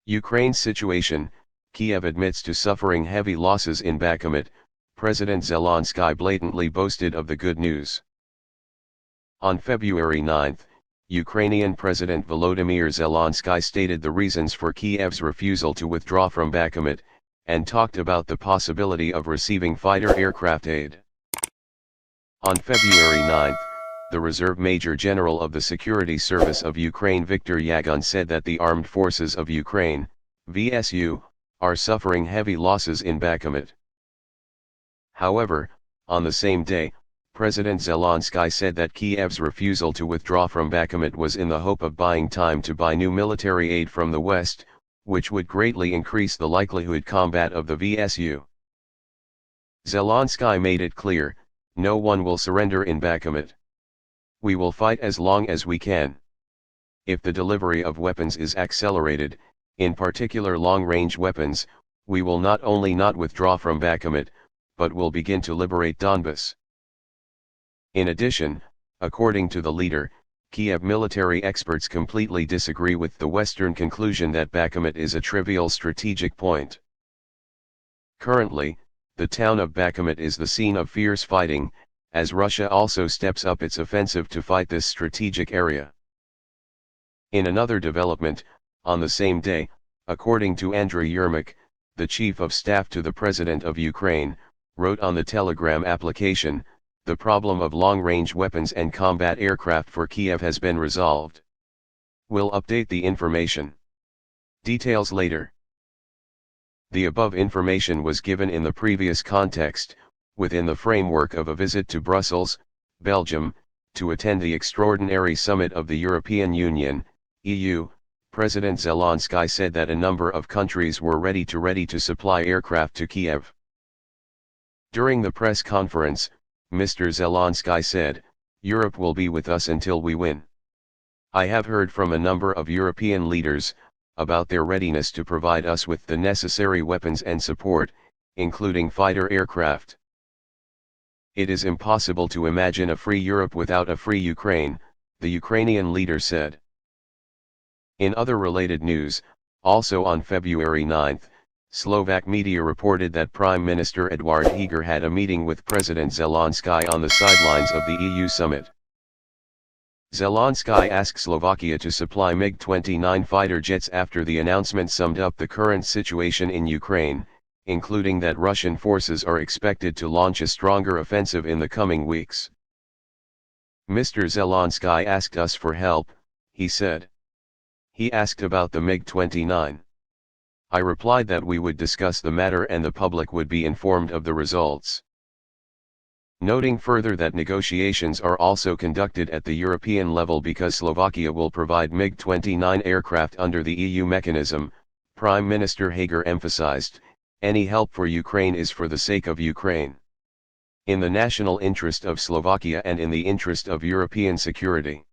Ukraine's situation. Kiev admits to suffering heavy losses in Bakhmut. President Zelensky blatantly boasted of the good news. On February 9, Ukrainian President Volodymyr Zelensky stated the reasons for Kiev's refusal to withdraw from Bakhmut, and talked about the possibility of receiving fighter aircraft aid. On February 9, the Reserve Major General of the Security Service of Ukraine Viktor Yagun said that the Armed Forces of Ukraine, VSU, are suffering heavy losses in Bakhmut. However, on the same day, President Zelensky said that Kiev's refusal to withdraw from Bakhmut was in the hope of buying time to buy new military aid from the West, which would greatly increase the likelihood combat of the VSU. Zelensky made it clear, no one will surrender in Bakhmut. We will fight as long as we can. If the delivery of weapons is accelerated, in particular long-range weapons, we will not only not withdraw from Bakhmut, but will begin to liberate Donbas. In addition, according to the leader, Kiev military experts completely disagree with the Western conclusion that Bakhmut is a trivial strategic point. Currently, the town of Bakhmut is the scene of fierce fighting, as Russia also steps up its offensive to fight this strategic area. In another development, on the same day, according to Andriy Yermak, the chief of staff to the President of Ukraine, wrote on the Telegram application, "The problem of long-range weapons and combat aircraft for Kiev has been resolved. We'll update the information. Details later." The above information was given in the previous context, within the framework of a visit to Brussels, Belgium, to attend the extraordinary summit of the European Union, EU. President Zelensky said that a number of countries were ready to supply aircraft to Kiev. During the press conference, Mr. Zelensky said, "Europe will be with us until we win. I have heard from a number of European leaders, about their readiness to provide us with the necessary weapons and support, including fighter aircraft. It is impossible to imagine a free Europe without a free Ukraine," the Ukrainian leader said. In other related news, also on February 9, Slovak media reported that Prime Minister Eduard Heger had a meeting with President Zelensky on the sidelines of the EU summit. Zelensky asked Slovakia to supply MiG-29 fighter jets after the announcement summed up the current situation in Ukraine, including that Russian forces are expected to launch a stronger offensive in the coming weeks. "Mr. Zelensky asked us for help," he said. "He asked about the MiG-29. I replied that we would discuss the matter and the public would be informed of the results." Noting further that negotiations are also conducted at the European level because Slovakia will provide MiG-29 aircraft under the EU mechanism, Prime Minister Heger emphasized, "Any help for Ukraine is for the sake of Ukraine, in the national interest of Slovakia and in the interest of European security."